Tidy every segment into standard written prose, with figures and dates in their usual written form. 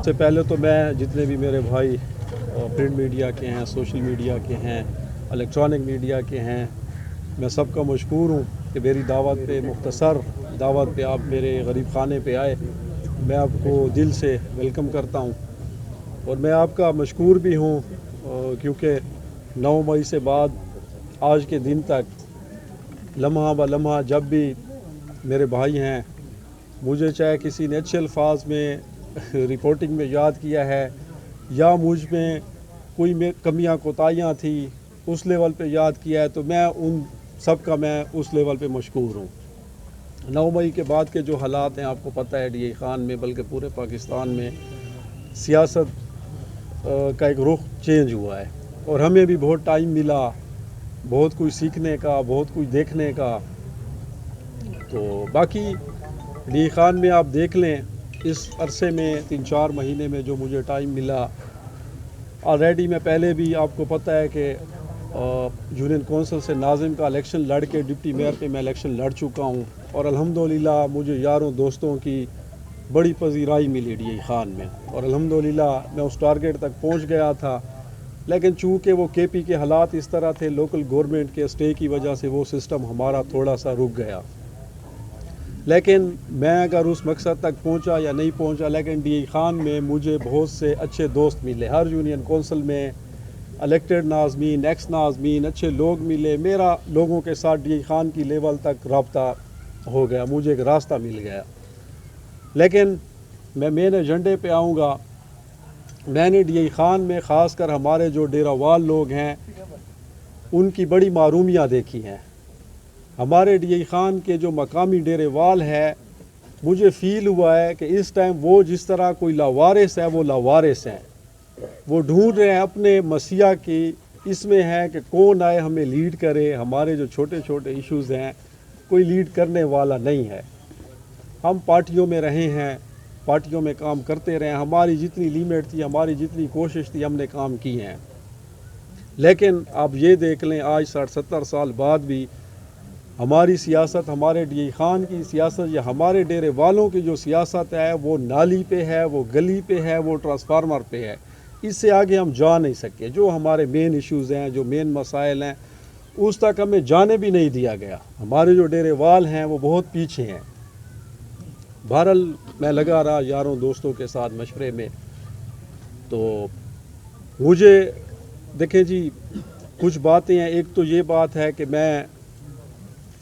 سے پہلے تو میں جتنے بھی میرے بھائی پرنٹ میڈیا کے ہیں، سوشل میڈیا کے ہیں، الیکٹرانک میڈیا کے ہیں، میں سب کا مشکور ہوں کہ میری دعوت پہ، مختصر دعوت پہ آپ میرے غریب خانے پہ آئے۔ میں آپ کو دل سے ویلکم کرتا ہوں اور میں آپ کا مشکور بھی ہوں کیونکہ 9 مئی سے بعد آج کے دن تک لمحہ بہ لمحہ جب بھی میرے بھائی ہیں، مجھے چاہے کسی نے اچھے الفاظ میں رپورٹنگ میں یاد کیا ہے یا مجھ میں کوئی کمیاں کوتاہیاں تھیں اس لیول پہ یاد کیا ہے، تو میں ان سب کا میں اس لیول پہ مشکور ہوں۔ 9 مئی کے بعد کے جو حالات ہیں آپ کو پتہ ہے، ڈی اے خان میں بلکہ پورے پاکستان میں سیاست کا ایک رخ چینج ہوا ہے اور ہمیں بھی بہت ٹائم ملا، بہت کچھ سیکھنے کا، بہت کچھ دیکھنے کا۔ تو باقی ڈی اے خان میں آپ دیکھ لیں، اس عرصے میں 3-4 مہینے میں جو مجھے ٹائم ملا، آلریڈی میں پہلے بھی آپ کو پتہ ہے کہ یونین کونسل سے ناظم کا الیکشن لڑ کے ڈپٹی میئر پہ میں الیکشن لڑ چکا ہوں اور الحمدللہ مجھے یاروں دوستوں کی بڑی پذیرائی ملی ڈی اے خان میں اور الحمدللہ میں اس ٹارگیٹ تک پہنچ گیا تھا، لیکن چونکہ وہ کے پی کے حالات اس طرح تھے، لوکل گورنمنٹ کے اسٹے کی وجہ سے وہ سسٹم ہمارا تھوڑا سا رک گیا۔ لیکن میں اگر اس مقصد تک پہنچا یا نہیں پہنچا، لیکن ڈی اے خان میں مجھے بہت سے اچھے دوست ملے، ہر یونین کونسل میں الیکٹڈ ناظمین، ایکس ناظمین، اچھے لوگ ملے، میرا لوگوں کے ساتھ ڈی اے خان کی لیول تک رابطہ ہو گیا، مجھے ایک راستہ مل گیا۔ لیکن میں مین ایجنڈے پہ آؤں گا۔ میں نے ڈی اے خان میں خاص کر ہمارے جو ڈیرہ وال لوگ ہیں ان کی بڑی معرومیاں دیکھی ہیں۔ ہمارے ڈی اے خان کے جو مقامی ڈیرے وال ہے، مجھے فیل ہوا ہے کہ اس ٹائم وہ جس طرح کوئی لاوارث ہے، وہ لاوارث ہیں، وہ ڈھونڈ رہے ہیں اپنے مسیح کی، اس میں ہے کہ کون آئے ہمیں لیڈ کرے۔ ہمارے جو چھوٹے چھوٹے ایشوز ہیں کوئی لیڈ کرنے والا نہیں ہے۔ ہم پارٹیوں میں رہے ہیں، پارٹیوں میں کام کرتے رہے ہیں، ہماری جتنی لیمٹ تھی، ہماری جتنی کوشش تھی، ہم نے کام کی ہیں۔ لیکن آپ یہ دیکھ لیں، آج 60-70 سال بعد بھی ہماری سیاست، ہمارے ڈی اے خان کی سیاست یا ہمارے ڈیرے والوں کی جو سیاست ہے وہ نالی پہ ہے، وہ گلی پہ ہے، وہ ٹرانسفارمر پہ ہے۔ اس سے آگے ہم جا نہیں سکے۔ جو ہمارے مین ایشوز ہیں، جو مین مسائل ہیں، اس تک ہمیں جانے بھی نہیں دیا گیا۔ ہمارے جو ڈیرے وال ہیں وہ بہت پیچھے ہیں۔ بہرحال میں لگا رہا یاروں دوستوں کے ساتھ مشورے میں، تو مجھے دیکھیں جی کچھ باتیں ہیں۔ ایک تو یہ بات ہے کہ میں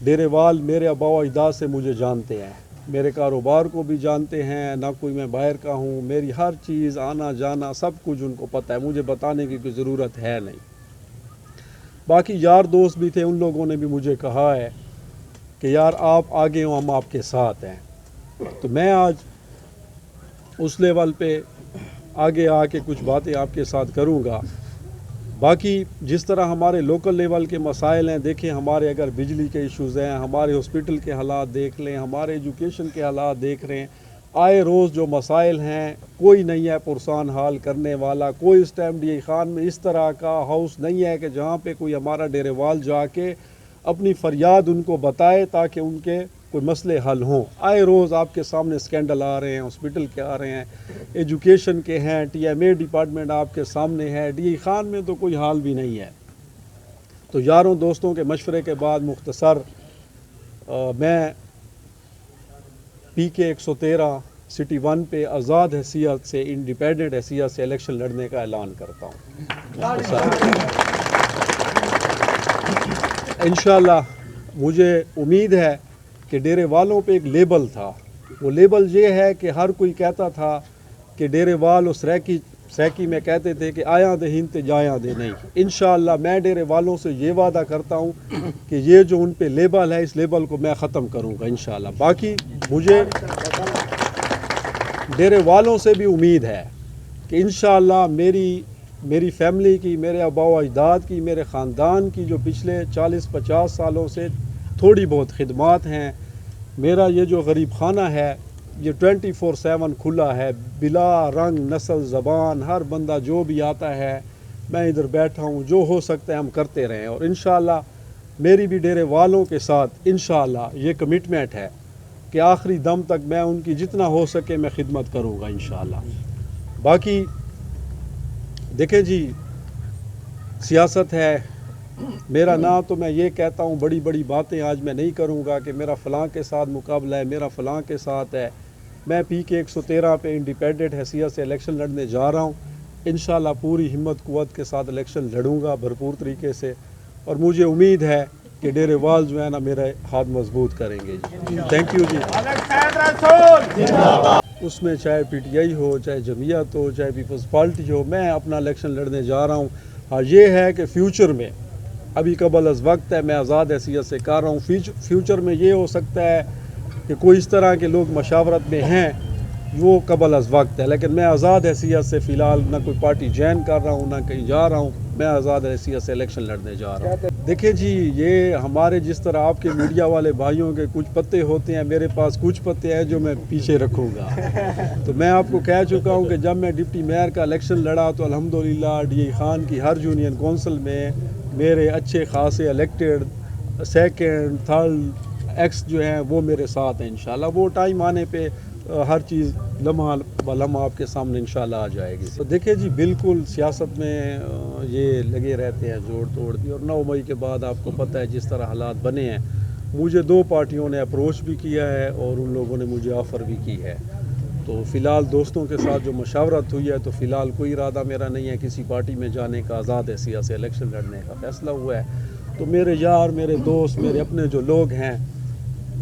ڈیرے وال میرے آباء و اجداد سے مجھے جانتے ہیں، میرے کاروبار کو بھی جانتے ہیں، نہ کوئی میں باہر کا ہوں، میری ہر چیز آنا جانا سب کچھ ان کو پتہ ہے، مجھے بتانے کی کوئی ضرورت ہے نہیں۔ باقی یار دوست بھی تھے، ان لوگوں نے بھی مجھے کہا ہے کہ یار آپ آگے ہوں، ہم آپ کے ساتھ ہیں۔ تو میں آج اس لیول پہ آگے آ کے کچھ باتیں آپ کے ساتھ کروں گا۔ باقی جس طرح ہمارے لوکل لیول کے مسائل ہیں، دیکھیں ہمارے اگر بجلی کے ایشوز ہیں، ہمارے ہاسپٹل کے حالات دیکھ لیں، ہمارے ایجوکیشن کے حالات دیکھ رہے ہیں، آئے روز جو مسائل ہیں کوئی نہیں ہے پرسان حال کرنے والا۔ کوئی اس ٹائم ڈی اے خان میں اس طرح کا ہاؤس نہیں ہے کہ جہاں پہ کوئی ہمارا ڈیرے وال جا کے اپنی فریاد ان کو بتائے تاکہ ان کے کوئی مسئلے حل ہوں۔ آئے روز آپ کے سامنے سکینڈل آ رہے ہیں، ہاسپٹل کے آ رہے ہیں، ایجوکیشن کے ہیں، ٹی ایم اے ڈپارٹمنٹ آپ کے سامنے ہے، ڈی اے خان میں تو کوئی حال بھی نہیں ہے۔ تو یاروں دوستوں کے مشورے کے بعد مختصر میں پی کے 113 سٹی 1 پہ آزاد حیثیت سے، انڈیپینڈنٹ حیثیت سے الیکشن لڑنے کا اعلان کرتا ہوں۔ انشاءاللہ مجھے امید ہے کہ ڈیرے والوں پہ ایک لیبل تھا، وہ لیبل یہ ہے کہ ہر کوئی کہتا تھا کہ ڈیرے وال اس سیکی میں کہتے تھے کہ آیاں دے ہند تے جایاں دے نہیں۔ انشاءاللہ میں ڈیرے والوں سے یہ وعدہ کرتا ہوں کہ یہ جو ان پہ لیبل ہے، اس لیبل کو میں ختم کروں گا انشاءاللہ۔ باقی مجھے ڈیرے والوں سے بھی امید ہے کہ انشاءاللہ میری فیملی کی، میرے آباء و اجداد کی، میرے خاندان کی جو پچھلے 40-50 سالوں سے تھوڑی بہت خدمات ہیں، میرا یہ جو غریب خانہ ہے یہ 24/7 کھلا ہے، بلا رنگ نسل زبان، ہر بندہ جو بھی آتا ہے، میں ادھر بیٹھا ہوں، جو ہو سکتا ہے ہم کرتے رہیں۔ اور انشاءاللہ میری بھی ڈیرے والوں کے ساتھ انشاءاللہ یہ کمٹمنٹ ہے کہ آخری دم تک میں ان کی جتنا ہو سکے میں خدمت کروں گا انشاءاللہ۔ باقی دیکھیں جی، سیاست ہے، میرا نام تو میں یہ کہتا ہوں، بڑی بڑی باتیں آج میں نہیں کروں گا کہ میرا فلاں کے ساتھ مقابلہ ہے، میرا فلاں کے ساتھ ہے۔ میں پی کے 113 پہ انڈیپینڈنٹ حیثیت سے الیکشن لڑنے جا رہا ہوں، انشاءاللہ پوری ہمت قوت کے ساتھ الیکشن لڑوں گا بھرپور طریقے سے، اور مجھے امید ہے کہ ڈیرے وال جو ہے نا میرے ہاتھ مضبوط کریں گے جی۔ تھینک یو جی۔ اس میں چاہے پی ٹی آئی ہو، چاہے جمعیت ہو، چاہے پیپلز پارٹی ہو، میں اپنا الیکشن لڑنے جا رہا ہوں۔ ہاں یہ ہے کہ فیوچر میں ابھی قبل از وقت ہے، میں آزاد حیثیت سے کر رہا ہوں، فیوچر میں یہ ہو سکتا ہے کہ کوئی اس طرح کے لوگ مشاورت میں ہیں، وہ قبل از وقت ہے، لیکن میں آزاد حیثیت سے فی الحال نہ کوئی پارٹی جوائن کر رہا ہوں، نہ کہیں جا رہا ہوں، میں آزاد حیثیت سے الیکشن لڑنے جا رہا ہوں۔ دیکھیں جی، یہ ہمارے جس طرح آپ کے میڈیا والے بھائیوں کے کچھ پتے ہوتے ہیں، میرے پاس کچھ پتے ہیں جو میں پیچھے رکھوں گا۔ تو میں آپ کو کہہ چکا ہوں کہ جب میں ڈپٹی میئر کا الیکشن لڑا تو الحمدللہ ڈی اے خان کی ہر یونین کونسل میں میرے اچھے خاصے الیکٹڈ سیکنڈ تھرڈ ایکس جو ہیں وہ میرے ساتھ ہیں انشاءاللہ۔ وہ ٹائم آنے پہ ہر چیز لمحہ بلمحہ آپ کے سامنے انشاءاللہ آ جائے گی۔ تو دیکھیں جی، بالکل سیاست میں یہ لگے رہتے ہیں جوڑ توڑ بھی، اور 9 مئی کے بعد آپ کو پتہ ہے جس طرح حالات بنے ہیں، مجھے 2 پارٹیوں نے اپروچ بھی کیا ہے اور ان لوگوں نے مجھے آفر بھی کی ہے۔ تو فی الحال دوستوں کے ساتھ جو مشاورت ہوئی ہے، تو فی الحال کوئی ارادہ میرا نہیں ہے کسی پارٹی میں جانے کا، آزاد حیثیت سے الیکشن لڑنے کا فیصلہ ہوا ہے۔ تو میرے یار، میرے دوست، میرے اپنے جو لوگ ہیں،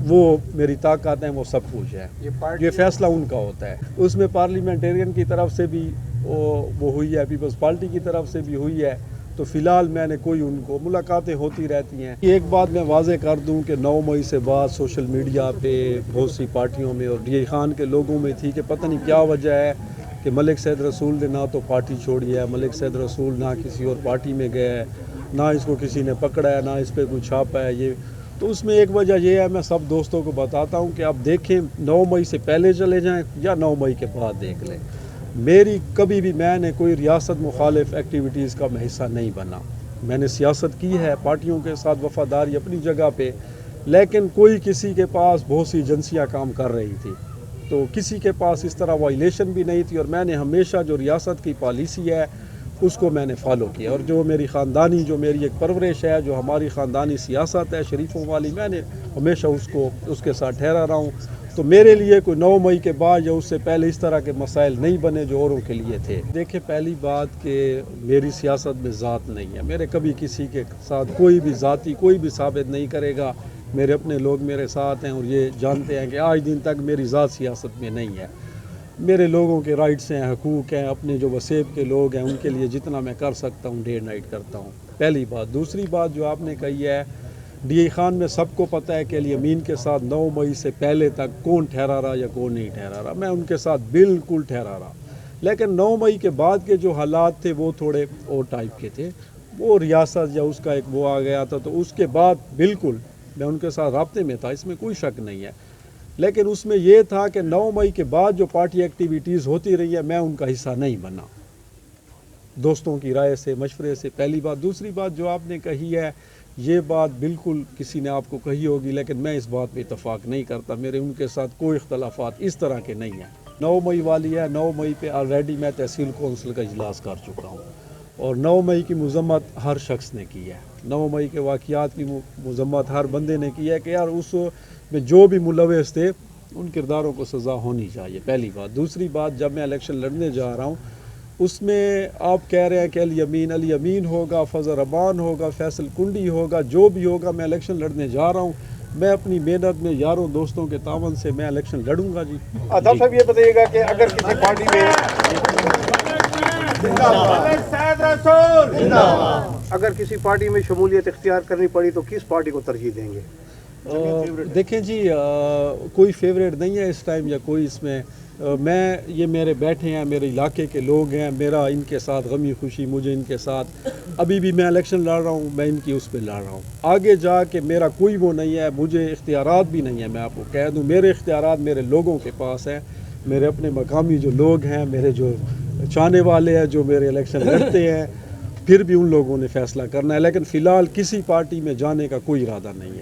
وہ میری طاقت ہیں، وہ سب کچھ ہے، یہ فیصلہ ان کا ہوتا ہے۔ اس میں پارلیمنٹیرین کی طرف سے بھی وہ ہوئی ہے، پیپلز پارٹی کی طرف سے بھی ہوئی ہے، تو فی الحال میں نے کوئی ان کو ملاقاتیں ہوتی رہتی ہیں۔ ایک بات میں واضح کر دوں کہ 9 مئی سے بعد سوشل میڈیا پہ بہت سی پارٹیوں میں اور ڈی اے خان کے لوگوں میں تھی کہ پتہ نہیں کیا وجہ ہے کہ ملک سید رسول نے نہ تو پارٹی چھوڑی ہے، ملک سید رسول نہ کسی اور پارٹی میں گیا ہے، نہ اس کو کسی نے پکڑا ہے، نہ اس پہ کوئی چھاپا ہے۔ یہ تو اس میں ایک وجہ یہ ہے، میں سب دوستوں کو بتاتا ہوں کہ آپ دیکھیں 9 مئی سے پہلے چلے جائیں یا 9 مئی کے بعد دیکھ لیں، میری کبھی بھی میں نے کوئی ریاست مخالف ایکٹیویٹیز کا میں حصہ نہیں بنا۔ میں نے سیاست کی ہے، پارٹیوں کے ساتھ وفاداری اپنی جگہ پہ، لیکن کوئی کسی کے پاس بہت سی ایجنسیاں کام کر رہی تھی، تو کسی کے پاس اس طرح وائلیشن بھی نہیں تھی، اور میں نے ہمیشہ جو ریاست کی پالیسی ہے اس کو میں نے فالو کیا، اور جو میری خاندانی، جو میری ایک پرورش ہے، جو ہماری خاندانی سیاست ہے شریفوں والی، میں نے ہمیشہ اس کے ساتھ ٹھہرا رہا ہوں۔ تو میرے لیے کوئی 9 مئی کے بعد یا اس سے پہلے اس طرح کے مسائل نہیں بنے جو اوروں کے لیے تھے۔ دیکھیں، پہلی بات کہ میری سیاست میں ذات نہیں ہے، میرے کبھی کسی کے ساتھ کوئی بھی ذاتی کوئی بھی ثابت نہیں کرے گا، میرے اپنے لوگ میرے ساتھ ہیں اور یہ جانتے ہیں کہ آج دن تک میری ذات سیاست میں نہیں ہے۔ میرے لوگوں کے رائٹس ہیں، حقوق ہیں، اپنے جو وسیب کے لوگ ہیں ان کے لیے جتنا میں کر سکتا ہوں ڈے نائٹ کرتا ہوں، پہلی بات۔ دوسری بات جو آپ نے کہی ہے، ڈی اے خان میں سب کو پتہ ہے کہ علی امین کے ساتھ 9 مئی سے پہلے تک کون ٹھہرا رہا یا کون نہیں ٹھہرا رہا، میں ان کے ساتھ بالکل ٹھہرا رہا، لیکن 9 مئی کے بعد کے جو حالات تھے وہ تھوڑے اور ٹائپ کے تھے، وہ ریاست یا اس کا ایک وہ آ گیا تھا، تو اس کے بعد بالکل میں ان کے ساتھ رابطے میں تھا، اس میں کوئی شک نہیں ہے، لیکن اس میں یہ تھا کہ 9 مئی کے بعد جو پارٹی ایکٹیویٹیز ہوتی رہی ہے میں ان کا حصہ نہیں بنا، دوستوں کی رائے سے، مشورے سے، پہلی بات۔ دوسری بات جو آپ نے کہی ہے، یہ بات بالکل کسی نے آپ کو کہی ہوگی، لیکن میں اس بات پہ اتفاق نہیں کرتا، میرے ان کے ساتھ کوئی اختلافات اس طرح کے نہیں ہیں۔ 9 مئی والی ہے، 9 مئی پہ آلریڈی میں تحصیل کونسل کا اجلاس کر چکا ہوں، اور 9 مئی کی مذمت ہر شخص نے کی ہے، 9 مئی کے واقعات کی مذمت ہر بندے نے کی ہے کہ یار اس میں جو بھی ملوث تھے ان کرداروں کو سزا ہونی چاہیے، پہلی بات۔ دوسری بات، جب میں الیکشن لڑنے جا رہا ہوں اس میں آپ کہہ رہے ہیں کہ علی امین ہوگا، فضل رحمان ہوگا، فیصل کنڈی ہوگا، جو بھی ہوگا، میں الیکشن لڑنے جا رہا ہوں، میں اپنی محنت میں یاروں دوستوں کے تعاون سے میں الیکشن لڑوں گا جی۔ آدھا صاحب یہ بتائیے گا کہ اگر کسی پارٹی میں اگر کسی پارٹی میں شمولیت اختیار کرنی پڑی تو کس پارٹی کو ترجیح دیں گے؟ دیکھیں جی، کوئی فیوریٹ نہیں ہے اس ٹائم یا کوئی اس میں، میں یہ میرے بیٹھے ہیں، میرے علاقے کے لوگ ہیں، میرا ان کے ساتھ غمی خوشی، مجھے ان کے ساتھ ابھی بھی میں الیکشن لڑ رہا ہوں، میں ان کی اس پہ لڑ رہا ہوں، آگے جا کے میرا کوئی وہ نہیں ہے، مجھے اختیارات بھی نہیں ہے، میں آپ کو کہہ دوں میرے اختیارات میرے لوگوں کے پاس ہیں، میرے اپنے مقامی جو لوگ ہیں، میرے جو چاہنے والے ہیں، جو میرے الیکشن لڑتے ہیں، پھر بھی ان لوگوں نے فیصلہ کرنا ہے، لیکن فی الحال کسی پارٹی میں جانے کا کوئی ارادہ نہیں ہے۔